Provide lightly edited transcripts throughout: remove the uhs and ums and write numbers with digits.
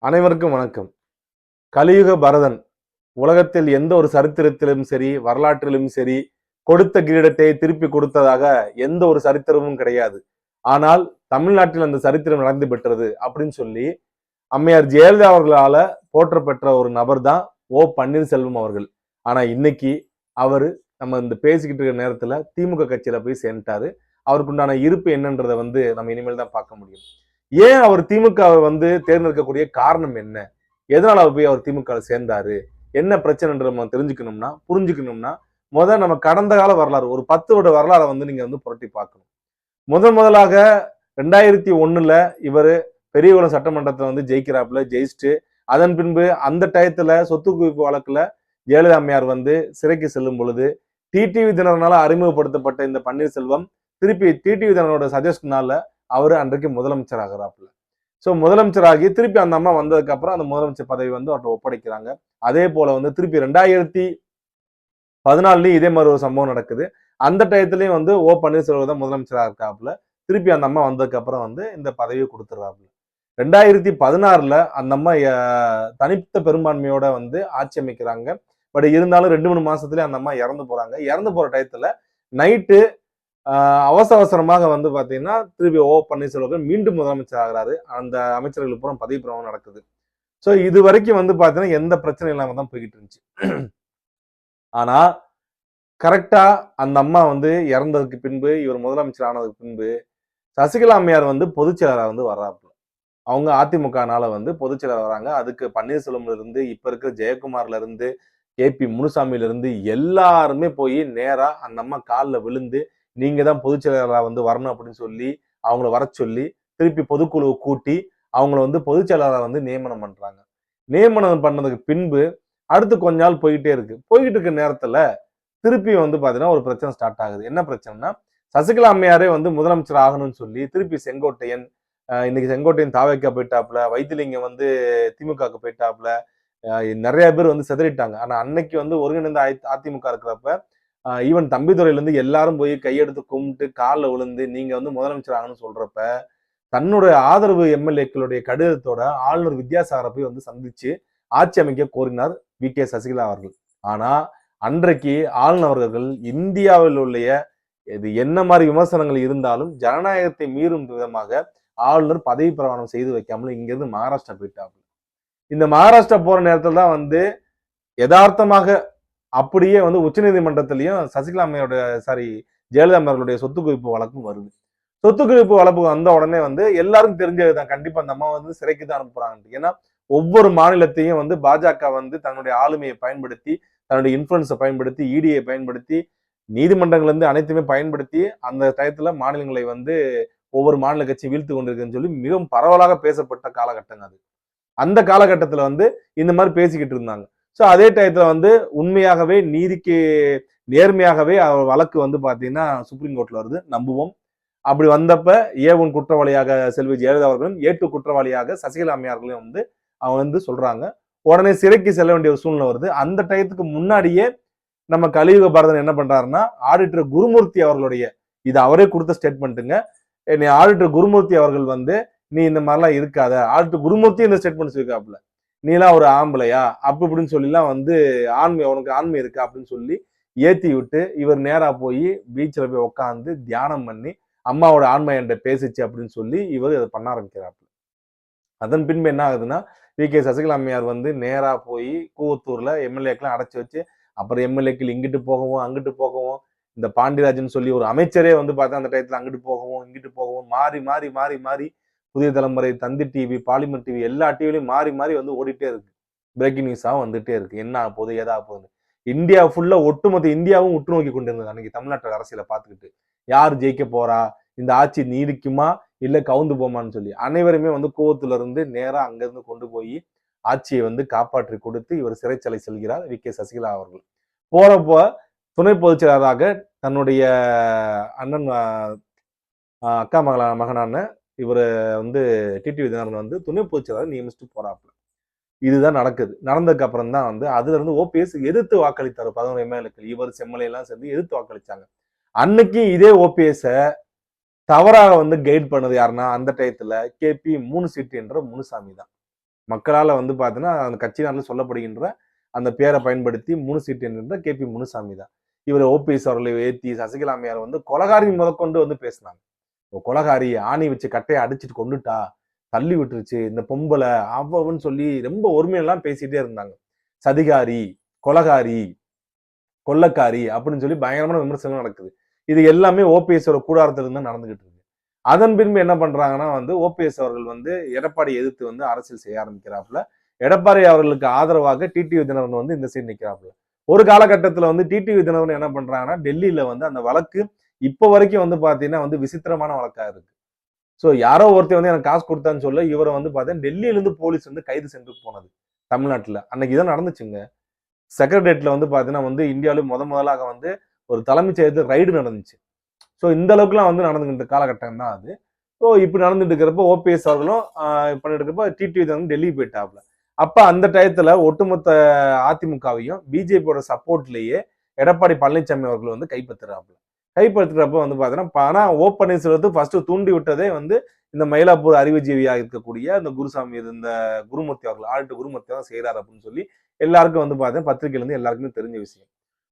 அனைவருக்கும் வணக்கம். கலியுக பரதன் உலகத்தில் எந்த ஒரு சரித்திரத்திலும் சரி, வரலாற்றிலும் சரி, கொடுத்த கிரீடத்தை திருப்பி கொடுத்ததாக எந்த ஒரு சரித்திரமும் கிடையாது. ஆனால் தமிழ்நாட்டில் அந்த சரித்திரம் நடந்து பெற்றது அப்படின்னு சொல்லி அம்மையார் ஜெயலலிதா அவர்களால போற்ற பெற்ற ஒரு நபர் தான் ஓ பன்னீர்செல்வம் அவர்கள். ஆனா இன்னைக்கு அவரு நம்ம இந்த பேசிக்கிட்டு இருக்கிற நேரத்துல திமுக கட்சியில போய் சேர்ந்துட்டாரு. அவருக்கு உண்டான இருப்பு என்னன்றதை நம்ம இனிமேல் தான் பார்க்க முடியும். ஏன் அவர் திமுகவை தேர்ந்தெடுக்கக்கூடிய காரணம் என்ன? எதனால போய் அவர் திமுக சேர்ந்தாரு? என்ன பிரச்சனைன்ற நம்ம தெரிஞ்சுக்கணும்னா, புரிஞ்சுக்கணும்னா, நம்ம கடந்த கால வரலாறு ஒரு 10 வருட வரலாறை நீங்க புரட்டி பார்க்கணும். முதலாக 2001ல இவரு பெரியகுளம் சட்டமன்றத்தை ஜெயிக்கிறாப்புல, ஜெயிச்சுட்டு அதன் பின்பு அந்த டயத்துல சொத்து குவிப்பு வழக்குல ஜெயலலிதா அம்மையார் சிறைக்கு செல்லும் பொழுது டிடிவி தினகரனால அறிமுகப்படுத்தப்பட்ட இந்த பன்னீர்செல்வம் திருப்பி டிடிவி தினகரனோட சஜஷனால அவரு அன்றைக்கு முதலமைச்சர் ஆகிறாப்புல. ஸோ முதலமைச்சராகி திருப்பி அந்த அம்மா வந்ததுக்கு அப்புறம் அந்த முதலமைச்சர் பதவி அவர்கிட்ட ஒப்படைக்கிறாங்க. அதே போல திருப்பி 2014 இதே மாதிரி ஒரு சம்பவம் நடக்குது. அந்த டயத்துலயும் ஓ பன்னீர்செல்வம் தான் முதலமைச்சராக இருக்காப்புல. திருப்பி அந்த அம்மா வந்ததுக்கு அப்புறம் இந்த பதவியை கொடுத்துறாப்புல. 2016ல அந்த அம்மா தனித்த பெரும்பான்மையோட ஆட்சி அமைக்கிறாங்க. பட் இருந்தாலும் 2-3 மாசத்துலயே அந்த அம்மா இறந்து போறாங்க. இறந்து போற டயத்துல நைட்டு அவசரமாக பாத்தீங்கன்னா திருப்பி ஓ பன்னீர்செல்வம் மீண்டும் முதலமைச்சர் ஆகிறாரு. அந்த அமைச்சர்களுக்கு பூரா பதவி பிரமாணம் நடக்குது. சோ இது வரைக்கும் பாத்தீங்கன்னா எந்த பிரச்சனையும் இல்லாம தான் போய்கிட்டு இருந்துச்சு. ஆனா கரெக்டா அந்த அம்மா இறந்ததுக்கு பின்பு இவர் முதலமைச்சர் ஆனதுக்கு பின்பு சசிகலா அம்மையார் பொதுச் செயலாளர் வர்றாப்புல. அவங்க அதிமுகனால பொதுச் செயலாளர் வராங்க. அதுக்கு பன்னீர்செல்வம்ல இருந்து இப்ப இருக்கிற ஜெயக்குமார்ல இருந்து KP முனுசாமியில இருந்து எல்லாருமே போய் நேரா அந்த அம்மா காலில் விழுந்து நீங்க தான் பொதுச் செயலாளராக வரணும் அப்படின்னு சொல்லி அவங்கள வர சொல்லி திருப்பி பொதுக்குழுவை கூட்டி அவங்கள பொதுச் செயலாளராக நியமனம் பண்றாங்க. நியமனம் பண்ணதுக்கு பின்பு அடுத்து கொஞ்ச நாள் போய்கிட்டே இருக்கு. போய்கிட்டு இருக்க நேரத்துல திருப்பி பாத்தீங்கன்னா ஒரு பிரச்சனை ஸ்டார்ட் ஆகுது. என்ன பிரச்சனைனா சசிகலா அம்மையாரே முதலமைச்சர் ஆகணும்னு சொல்லி திருப்பி செங்கோட்டையன் இன்னைக்கு செங்கோட்டையன் தாவைக்கா போயிட்டாப்புல, வைத்திலிங்கம் திமுகவுக்கு போயிட்டாப்புல, நிறைய பேர் சிதறிட்டாங்க. ஆனா அன்னைக்கு ஒருங்கிணைந்த அதிமுக இருக்கிறப்ப ஈவன் தம்பிதுரையில இருந்து எல்லாரும் போய் கையெடுத்து கும்பிட்டு காலில் விழுந்து நீங்க முதலமைச்சர் ஆகணும்னு சொல்றப்ப தன்னுடைய ஆதரவு எம்எல்ஏக்களுடைய கடிதத்தோட ஆளுநர் வித்யாசாகரை போய் சந்திச்சு ஆட்சி அமைக்க கோரினார் VK சசிகலா அவர்கள். ஆனா அன்றைக்கு ஆளுநர் அவர்கள் இந்தியாவில் உள்ள இது என்ன மாதிரி விமர்சனங்கள் இருந்தாலும் ஜனநாயகத்தை மீறும் விதமாக ஆளுநர் பதவி பிரமாணம் செய்து வைக்காமல் இங்கிருந்து மகாராஷ்டிரா போயிட்டாங்க. இந்த மகாராஷ்டிரா போற நேரத்துல தான் யதார்த்தமாக அப்படியே உச்சநீதிமன்றத்திலையும் சசிகலா அம்மையோட ஜெயலலிதா அம்மையாருடைய சொத்து குவிப்பு வழக்கும் வருது. சொத்து குவிப்பு வழக்கு வந்த உடனே எல்லாரும் தெரிஞ்சதுதான், கண்டிப்பா அந்த அம்மா சிறைக்கு தான் அனுப்புறாங்க. ஏன்னா ஒவ்வொரு மாநிலத்தையும் பாஜக தன்னுடைய ஆளுமையை பயன்படுத்தி தன்னுடைய இன்ஃபுளுன்ஸை பயன்படுத்தி EDயை பயன்படுத்தி நீதிமன்றங்கள் அனைத்துமே பயன்படுத்தி அந்த டயத்துல மாநிலங்களை ஒவ்வொரு மாநில கட்சி வீழ்த்து கொண்டிருக்குன்னு சொல்லி மிகவும் பரவலாக பேசப்பட்ட காலகட்டம் அது. அந்த காலகட்டத்துல இந்த மாதிரி பேசிக்கிட்டு இருந்தாங்க. சோ அதே டயத்துல உண்மையாகவே நீதிக்கு நேர்மையாகவே வழக்கு பாத்தீங்கன்னா சுப்ரீம் கோர்ட்ல வருது, நம்புவோம். அப்படி வந்தப்ப A1 குற்றவாளியாக செல்வி ஜெயலலிதா அவர்களும் A2 குற்றவாளியாக சசிகலா அம்மையார்களையும் அவங்க சொல்றாங்க. உடனே சிறைக்கு செல்ல வேண்டிய ஒரு சூழ்நிலை வருது. அந்த டயத்துக்கு முன்னாடியே நம்ம கலியுக பரதன் என்ன பண்றாருன்னா ஆடிட்டர் குருமூர்த்தி அவர்களுடைய இது அவரே கொடுத்த ஸ்டேட்மெண்ட்டுங்க. ஆடிட்டர் குருமூர்த்தி அவர்கள் நீ இந்த மாதிரிலாம் இருக்காத, ஆடிட்டர் குருமூர்த்தி இந்த ஸ்டேட்மெண்ட் இருக்காப்புல, நீ எல்லாம் ஒரு ஆம்பளையா அப்படி இப்படின்னு சொல்லிலாம் ஆண்மை உனக்கு ஆண்மை இருக்கா அப்படின்னு சொல்லி ஏத்தி விட்டு இவர் நேரா போய் பீச்சில் போய் உட்காந்து தியானம் பண்ணி அம்மாவோட ஆண்மை என்கிட்ட பேசிச்சு அப்படின்னு சொல்லி இவர் அதை பண்ண ஆரம்பிக்கிறாப்புல. அதன் பின்பு என்ன ஆகுதுன்னா VK சசிகலா அம்மையார் நேரா போய் கூவத்தூர்ல எம்எல்ஏக்கெல்லாம் அடைச்சு வச்சு அப்புறம் எம்எல்ஏக்கள் இங்கிட்டு போகவும் அங்கிட்டு போகவும் இந்த பாண்டியராஜன் சொல்லி ஒரு அமைச்சரே பார்த்தா அந்த டயத்துல அங்கிட்டு போகவும் இங்கிட்டு போகவும் மாறி மாறி மாறி மாறி புதிய தலைமுறை, தந்தி டிவி, பாலிமர் டிவி எல்லா டிவிலையும் மாறி மாறி ஓடிட்டே இருக்கு. பிரேக்கிங் நியூஸாக வந்துட்டே இருக்கு. என்ன ஆக போகுது ஏதா போகுது. இந்தியா ஃபுல்லா ஒட்டுமொத்த இந்தியாவும் உற்று நோக்கி கொண்டு இருந்தது அன்னைக்கு தமிழ்நாட்டு அரசியலை பார்த்துக்கிட்டு. யார் ஜெயிக்க போறா, இந்த ஆட்சி நீடிக்குமா இல்ல கவுந்து போமான்னு சொல்லி அனைவருமே கூவத்துல இருந்து நேரா அங்கிருந்து கொண்டு போய் ஆட்சியை காப்பாற்றி கொடுத்து இவர் சிறைச்சாலை செல்கிறார் VK சசிகலா அவர்கள். போறப்போ துணை பொதுச் செயலாளராக தன்னுடைய அண்ணன் அக்கா மகனான இவர் டிடிவி தினகரன் துணை பொதுச் செயலாளர் நியமிச்சுட்டு போறாப்புல. இதுதான் நடக்குது. நடந்ததுக்கு அப்புறம் தான் அதுல இருந்து OPS எதிர்த்து வாக்களித்தார். 11 MLAக்கள் இவர் செம்மலை எல்லாம் சேர்ந்து எதிர்த்து வாக்களிச்சாங்க. அன்னைக்கு இதே OPS தவறாக கைட் பண்ணது யாருன்னா அந்த டயத்துல KP 3 சீட்டு என்ற முனுசாமி தான். மக்களால் வந்து பார்த்தீங்கன்னா அந்த கட்சியினால சொல்லப்படுகின்ற அந்த பேரை பயன்படுத்தி 3 சீட்டு என்கின்ற KP முனுசாமி தான். இவர் ஓபிஎஸ் அவர்களை ஏத்தி சசிகலா அம்மையார் வந்து கொலகாரி முதற்கொண்டு வந்து பேசினாங்க. கொலகாரி ஆணி வச்சு கட்டையை அடிச்சுட்டு கொண்டுட்டா, தள்ளி விட்டுருச்சு, இந்த பொம்பளை அவன்னு சொல்லி ரொம்ப ஒருமையெல்லாம் பேசிட்டே இருந்தாங்க. சதிகாரி, கொலகாரி, கொள்ளக்காரி அப்படின்னு சொல்லி பயங்கரமான விமர்சனம் நடக்குது. இது எல்லாமே ஓபிஎஸ் கூடாரத்துல இருந்து நடந்துகிட்டு இருக்கு. அதன் பின்பு என்ன பண்றாங்கன்னா வந்து ஓபிஎஸ் அவர்கள் வந்து எடப்பாடி எதிர்த்து வந்து அரசியல் செய்ய ஆரம்பிக்கிறாப்புல. எடப்பாடி அவர்களுக்கு ஆதரவாக டிடிவி தினகரன் வந்து இந்த சைடு நிக்கிறாப்புல. ஒரு காலகட்டத்துல வந்து டிடிவி தினகரன் என்ன பண்றாங்கன்னா டெல்லியில வந்து அந்த வழக்கு இப்ப வரைக்கும் வந்து பாத்தீங்கன்னா வந்து விசித்திரமான வழக்கா இருக்கு. சோ யாரோ ஒருத்தர் வந்து எனக்கு காசு கொடுத்தான்னு சொல்ல இவரை வந்து பாத்தீங்கன்னா டெல்லியில இருந்து போலீஸ் வந்து கைது சென்று போனது தமிழ்நாட்டுல. அன்னைக்கு இதான் நடந்துச்சுங்க. செக்ரட்டரியேட்ல வந்து பாத்தீங்கன்னா வந்து இந்தியாவில முதலாக வந்து ஒரு தலைமைச் செயலகத்தில் ரைடு நடந்துச்சு. ஸோ இந்த அளவுக்குலாம் வந்து நடந்துகின்ற காலகட்டம் தான் அது. ஸோ இப்படி நடந்துட்டு இருக்கிறப்ப ஓபிஎஸ் அவர்களும் பண்ணிட்டு இருக்கிறப்ப டிடிவி வந்து டெல்லி போயிட்டாப்ல. அப்ப அந்த டயத்துல ஒட்டுமொத்த அதிமுகவையும் பிஜேபியோட சப்போர்ட்லயே எடப்பாடி பழனிசாமி அவர்கள் வந்து கைப்பற்றுறாப்புல. கைப்பற்றுறப்ப வந்து பாத்தீங்கன்னா ஆனா ஓ பன்னீர்செல்வத்தை ஃபர்ஸ்ட் தூண்டி விட்டதே வந்து இந்த மயிலாப்பூர் அறிவுஜீவியா இருக்கக்கூடிய இந்த குருசாமி இந்த குருமூர்த்தி அவர்கள் ஆல்ட்டு குருமூர்த்தி தான் செய்யறாரு அப்படின்னு சொல்லி எல்லாருக்கும் வந்து பாத்தீங்கன்னா பத்திரிகையில இருந்து எல்லாருக்குமே தெரிஞ்ச விஷயம்.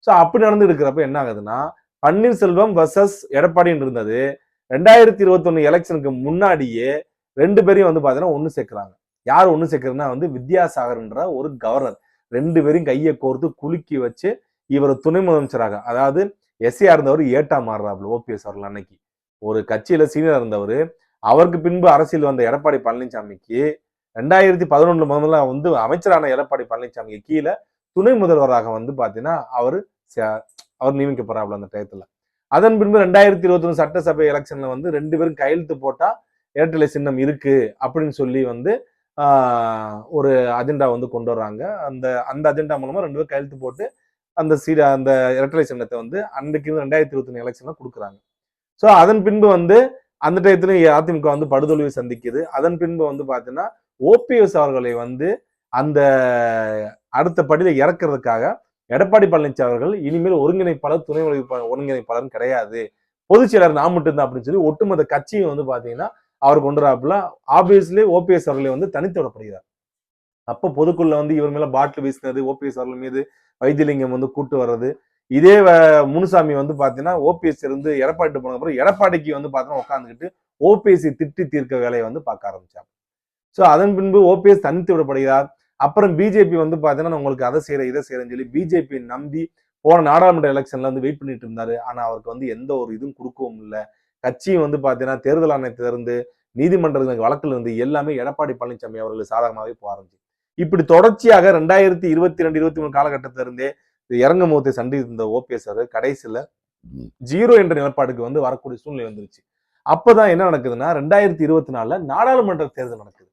ஸோ அப்படி நடந்து இருக்கிறப்ப என்ன ஆகுதுன்னா பன்னீர்செல்வம் வர்சஸ் எடப்பாடின்னு இருந்தது 2021 எலெக்ஷனுக்கு முன்னாடியே 2 பேரையும் வந்து பாத்தீங்கன்னா ஒண்ணு சேர்க்கிறாங்க. யார் ஒண்ணு சேர்க்கிறதுனா வந்து வித்யாசாகர்ன்ற ஒரு கவர்னர் 2 பேரையும் கையை கோர்த்து குலுக்கி வச்சு இவர் துணை முதலமைச்சராக, அதாவது எஸ்ஏ இருந்தவர் ஏட்டா மாறுறாப்புல ஓபிஎஸ் அவர்கள். அன்னைக்கு ஒரு கட்சியில சீனியர் இருந்தவர், அவருக்கு பின்பு அரசியல் வந்த எடப்பாடி பழனிசாமிக்கு 2011 முதல்ல வந்து அமைச்சரான எடப்பாடி பழனிசாமிக்கு கீழே துணை முதல்வராக வந்து பாத்தீங்கன்னா அவர் நியமிக்கப்படுறாப்புல அந்த டயத்துல. அதன் பின்பு 2021 சட்டசபை எலெக்ஷன்ல வந்து 2 பேரும் கையெழுத்து போட்டா இரட்டலை சின்னம் இருக்கு அப்படின்னு சொல்லி வந்து ஒரு அஜெண்டா வந்து கொண்டு வர்றாங்க. அந்த அஜெண்டா மூலமா 2 பேரும் கையெழுத்து போட்டு அந்த இரட்டலை சின்னத்தை வந்து அன்றைக்கு 2021 எலெக்ஷன்ல கொடுக்குறாங்க. ஸோ அதன் பின்பு வந்து அந்த டயத்துல அதிமுக வந்து படுதோல்வியை சந்திக்குது. அதன் பின்பு வந்து பாத்தீங்கன்னா ஓபிஎஸ் அவர்களை வந்து அந்த அடுத்த படியில இறக்குறதுக்காக எடப்பாடி பழனிசாமி அவர்கள் இனிமேல் ஒருங்கிணைப்பாளர் துணை ஒருங்கிணைப்பாளர் கிடையாது, பொதுச் செயலர் நான் மட்டும்தான் அப்படின்னு சொல்லி ஒட்டுமொத்த கட்சியும் வந்து பாத்தீங்கன்னா அவர் கொண்டுறாப்புல. ஆப்வியஸ்லி ஓபிஎஸ் அவர்களை வந்து தனித்து விடப்படுகிறார். அப்போ பொதுக்குள்ள வந்து இவர் மேல பாட்டில் வீசினது, ஓபிஎஸ் அவர்கள் மீது வைத்தியலிங்கம் வந்து கூட்டு வர்றது, இதே முனுசாமி வந்து பாத்தீங்கன்னா ஓபிஎஸ் இருந்து எடப்பாடி போன அப்புறம் எடப்பாடிக்கு வந்து பாத்தீங்கன்னா உட்காந்துக்கிட்டு ஓபிஎஸ்சி திட்டி தீர்க்க வேலையை வந்து பார்க்க ஆரம்பிச்சாங்க. ஸோ அதன் பின்பு ஓபிஎஸ் தனித்து விடப்படுகிறார். அப்புறம் பிஜேபி வந்து பாத்தீங்கன்னா உங்களுக்கு அதை செய்யற இதை செய்யறேன்னு சொல்லி பிஜேபி நம்பி போன நாடாளுமன்ற எலெக்ஷன்ல வந்து வெயிட் பண்ணிட்டு இருந்தாரு. ஆனா அவருக்கு வந்து எந்த ஒரு இதுவும் கொடுக்கவும் இல்லை. கட்சியும் வந்து பாத்தீங்கன்னா தேர்தல் ஆணையத்தில இருந்து நீதிமன்ற வழக்குல இருந்து எல்லாமே எடப்பாடி பழனிசாமி அவர்களுக்கு சாதகமாகவே போக ஆரம்பிச்சு. இப்படி தொடர்ச்சியாக 2022, 23 காலகட்டத்தில இருந்தே இறங்கும் முகத்தை சந்தித்த ஓபிஎஸ் அவர்கள் கடைசியில 0 என்ற நிலப்பாடுக்கு வந்து வரக்கூடிய சூழ்நிலை வந்துருச்சு. அப்பதான் என்ன நடக்குதுன்னா 2024 நாடாளுமன்ற தேர்தல் நடக்குது.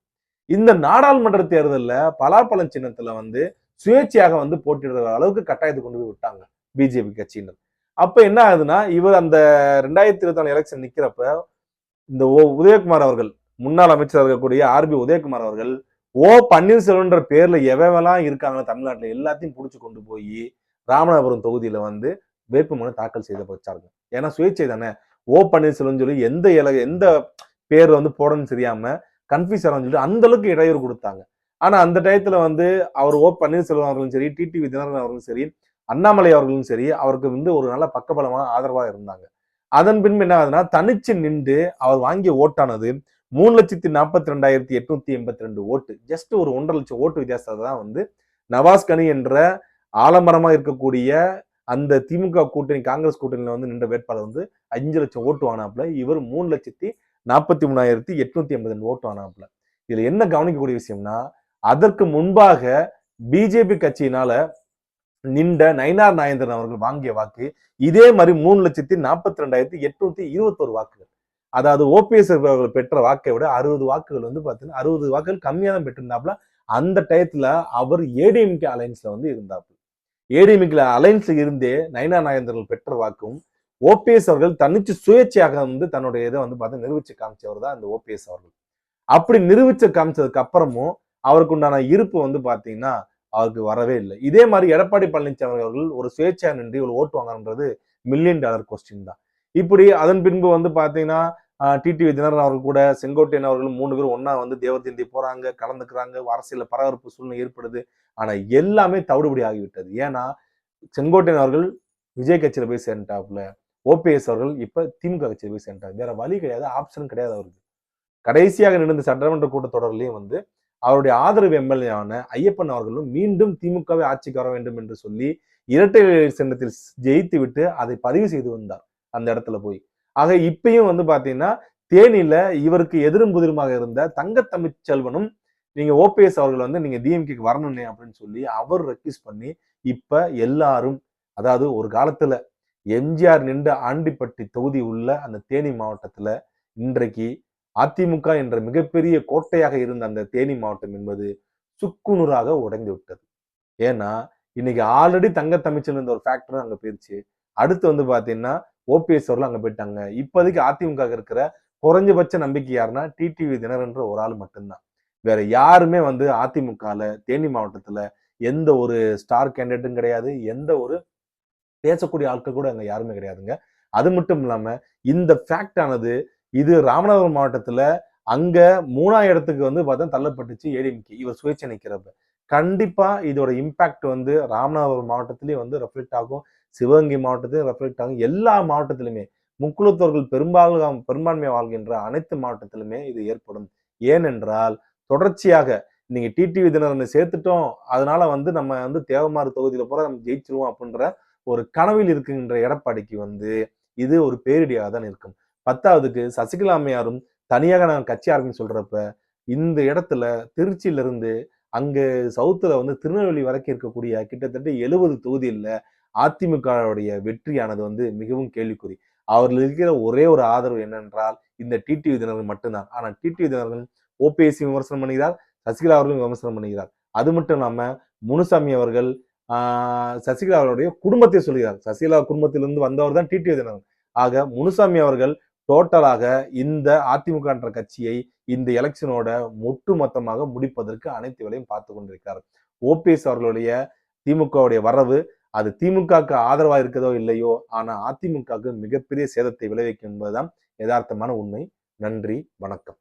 இந்த நாடாளுமன்ற தேர்தல்ல பலாப்பழம் சின்னத்துல வந்து சுயேட்சையாக வந்து போட்டியிடுற அளவுக்கு கட்டாயத்தை கொண்டு போய் விட்டாங்க பிஜேபி கட்சியினர். அப்ப என்ன ஆகுதுன்னா இவர் அந்த 2024 எலெக்ஷன் நிக்கிறப்ப இந்த உதயகுமார் அவர்கள், முன்னாள் அமைச்சர் இருக்கக்கூடிய ஆர்பி உதயகுமார் அவர்கள் ஓ பன்னீர்செல்வம்ன்ற பேர்ல எவெல்லாம் இருக்காங்க தமிழ்நாட்டுல எல்லாத்தையும் புடிச்சு கொண்டு போய் ராமநாதபுரம் தொகுதியில வந்து வேட்புமனு தாக்கல் செய்த வச்சாங்க. ஏன்னா சுயேட்சை தானே, ஓ பன்னீர்செல்வம் சொல்லி எந்த பேர் வந்து போடணும்னு தெரியாம கன்ஃபியூஸ் ஆகும் சொல்லிட்டு அந்த அளவுக்கு இடையூறு கொடுத்தாங்க. ஆனா அந்த டயத்துல வந்து அவர் ஓ பன்னீர்செல்வம் அவர்களும் சரி, டிடிவி தினகரன் அவர்களும் சரி, அண்ணாமலை அவர்களும் சரி அவருக்கு வந்து ஒரு நல்ல பக்கபலமான ஆதரவா இருந்தாங்க. அதன் பின்பு என்ன ஆகுதுன்னா தனிச்சு நின்று அவர் வாங்கிய ஓட்டானது 3,42,882 ஓட்டு. ஜஸ்ட் ஒரு 1.5 லட்சம் ஓட்டு வித்தியாசத்தை தான் வந்து நவாஸ் கனி என்ற ஆலமரமா இருக்கக்கூடிய அந்த திமுக கூட்டணி காங்கிரஸ் கூட்டணியில வந்து நின்ற வேட்பாளர் வந்து 5 லட்சம் ஓட்டு ஆனாப்புல. இவர் 3,43,882 ஓட்டு ஆனாப்புல. இதுல என்ன கவனிக்கக்கூடிய விஷயம்னா அதற்கு முன்பாக பிஜேபி கட்சியினால நின்ற நயினார் நாகேந்திரன் அவர்கள் வாங்கிய வாக்கு இதே மாதிரி 3,42,821 வாக்குகள். அதாவது ஓபிஎஸ் அவர்கள் பெற்ற வாக்கை விட 60 வாக்குகள் வந்து பாத்தீங்கன்னா 60 வாக்குகள் கம்மியா தான் பெற்றிருந்தாப்புல. அந்த டயத்துல அவர் ஏடிஎம்கே அலைன்ஸ்ல வந்து இருந்தாப்புல. ஏடிஎம்கே அலைன்ஸ்ல இருந்தே நயினார் நாகேந்திரன் பெற்ற வாக்கும் ஓபிஎஸ் அவர்கள் தனிச்சு சுயேட்சையாக வந்து தன்னுடைய இதை வந்து பார்த்து நிரூபிச்சு காமிச்சவர் தான் இந்த ஓபிஎஸ் அவர்கள். அப்படி நிரூபிச்சு காமிச்சதுக்கு அப்புறமும் அவருக்கு உண்டான இருப்பு வந்து பாத்தீங்கன்னா அவருக்கு வரவே இல்லை. இதே மாதிரி எடப்பாடி பழனிசாமி அவர்கள் ஒரு சுயேட்சையா நின்று இவ்வளவு ஓட்டு வாங்கன்றது $1 மில்லியன் கொஸ்டின் தான். இப்படி அதன் பின்பு வந்து பாத்தீங்கன்னா டிடிவி தினகரன் அவர்கள் கூட செங்கோட்டையன் அவர்களும் 3 பேரும் ஒன்னா வந்து தேவதந்தி போறாங்க, கலந்துக்கிறாங்க, அரசியல பரபரப்பு சூழ்நிலை ஏற்படுது. ஆனா எல்லாமே தவிடுபடி ஆகிவிட்டது. ஏன்னா செங்கோட்டையன் அவர்கள் விஜய் கட்சியில போய் சேர்ந்துட்டாப்ல. ஓபிஎஸ் அவர்கள் இப்ப திமுக கட்சியில போய் சேர்ந்துட்டாங்க. வேற வழி கிடையாது, ஆப்ஷன் கிடையாது அவருக்கு. கடைசியாக நடந்த சட்டமன்ற கூட்டத்தொடரிலையும் வந்து அவருடைய ஆதரவு எம்எல்ஏ ஆன ஐயப்பன் அவர்களும் மீண்டும் திமுகவை ஆட்சிக்கு வர வேண்டும் என்று சொல்லி இரட்டை சின்னத்தில் ஜெயித்து விட்டு அதை பதிவு செய்து வந்தார் அந்த இடத்துல போய். ஆக இப்பயும் வந்து பாத்தீங்கன்னா தேனியில இவருக்கு எதிரும் புதிருமாக இருந்த தங்க தமிழ்ச்செல்வனும் நீங்க ஓபிஎஸ் அவர்கள் வந்து நீங்க டிஎம்கேக்கு வரணும்னே அப்படின்னு சொல்லி அவர் ரெக்வஸ்ட் பண்ணி இப்ப எல்லாரும், அதாவது ஒரு காலத்துல எம்ஜிஆர் நின்ற ஆண்டிப்பட்டி தொகுதி உள்ள அந்த தேனி மாவட்டத்துல இன்றைக்கு அதிமுக என்ற மிகப்பெரிய கோட்டையாக இருந்த அந்த தேனி மாவட்டம் என்பது சுக்குநூறாக உடைந்து விட்டது. ஏன்னா இன்னைக்கு ஆல்ரெடி தங்க தமிழ்ச்சல் இருந்த ஒரு ஃபேக்டர் அங்க போயிருச்சு. அடுத்து வந்து பாத்தீங்கன்னா ஓபிஎஸ் அவர்கள் அங்க போயிட்டாங்க. இப்போதைக்கு அதிமுக இருக்கிற குறைஞ்சபட்ச நம்பிக்கை யாருன்னா டிடிவி தினகரன்ற ஒரு ஆள் மட்டும்தான். வேற யாருமே வந்து அதிமுகல தேனி மாவட்டத்துல எந்த ஒரு ஸ்டார் கேண்டிடேட்டும் கிடையாது, எந்த ஒரு பேசக்கூடிய ஆட்கள் கூட அங்க யாருமே கிடையாதுங்க. அது மட்டும் இல்லாம இந்த ஃபேக்ட் ஆனது இது ராமநாதபுரம் மாவட்டத்துல அங்க 3ஆம் இடத்துக்கு வந்து பார்த்தா தள்ளப்பட்டுச்சு ஏடிஎம்கே இவர் சுயேட்சை நிக்கிறப்ப. கண்டிப்பா இதோட இம்பாக்ட் வந்து ராமநாதபுரம் மாவட்டத்திலேயே வந்து ரெஃப்ளெக்ட் ஆகும், சிவகங்கை மாவட்டத்திலும் ரெஃப்ளெக்ட் ஆகும், எல்லா மாவட்டத்திலுமே முக்குளத்தோர்கள் பெரும்பான்மை வாழ்கின்ற அனைத்து மாவட்டத்திலுமே இது ஏற்படும். ஏனென்றால் தொடர்ச்சியாக நீங்க டிடிவி தினகரனை சேர்த்துட்டோம், அதனால வந்து நம்ம வந்து தேவமாறு தொகுதியில போற நம்ம ஜெயிச்சிருவோம் அப்படின்ற ஒரு கனவில் இருக்கின்ற எடப்பாடிக்கு வந்து இது ஒரு பேரிடியாக தான் இருக்கும். 10வதுக்கு சசிகலா அம்மையாரும் தனியாக நான் கட்சி ஆரம்பின்னு சொல்றப்ப இந்த இடத்துல திருச்சியில இருந்து அங்க சவுத்துல வந்து திருநெல்வேலி வரைக்கும் இருக்கக்கூடிய கிட்டத்தட்ட 70 தொகுதியில் அதிமுகவுடைய வெற்றியானது வந்து மிகவும் கேள்விக்குறி. அவர்கள் இருக்கிற ஒரே ஒரு ஆதரவு என்னென்றால் இந்த டிடிவி தினகரன் மட்டும்தான். ஆனா டிடிவி தினகரன் ஓபிஎஸ்சி விமர்சனம் பண்ணுகிறார், சசிகலா அவர்களும் விமர்சனம் பண்ணுகிறார். அது மட்டும் இல்லாம முனுசாமி அவர்கள் சசிகலா அவருடைய குடும்பத்தை சொல்கிறார். சசிகலா குடும்பத்திலிருந்து வந்தவர் தான் டிடிவி தினகரன். ஆக முனுசாமி அவர்கள் டோட்டலாக இந்த அதிமுக என்ற கட்சியை இந்த எலெக்ஷனோட ஒட்டு மொத்தமாக முடிப்பதற்கு அனைத்து வேலையும் பார்த்து கொண்டிருக்கிறார். ஓபிஎஸ் அவர்களுடைய திமுகவுடைய வரவு அது திமுகவுக்கு ஆதரவா இருக்கிறதோ இல்லையோ, ஆனா அதிமுகவுக்கு மிகப்பெரிய சேதத்தை விளைவிக்கும் என்பதுதான் யதார்த்தமான உண்மை. நன்றி, வணக்கம்.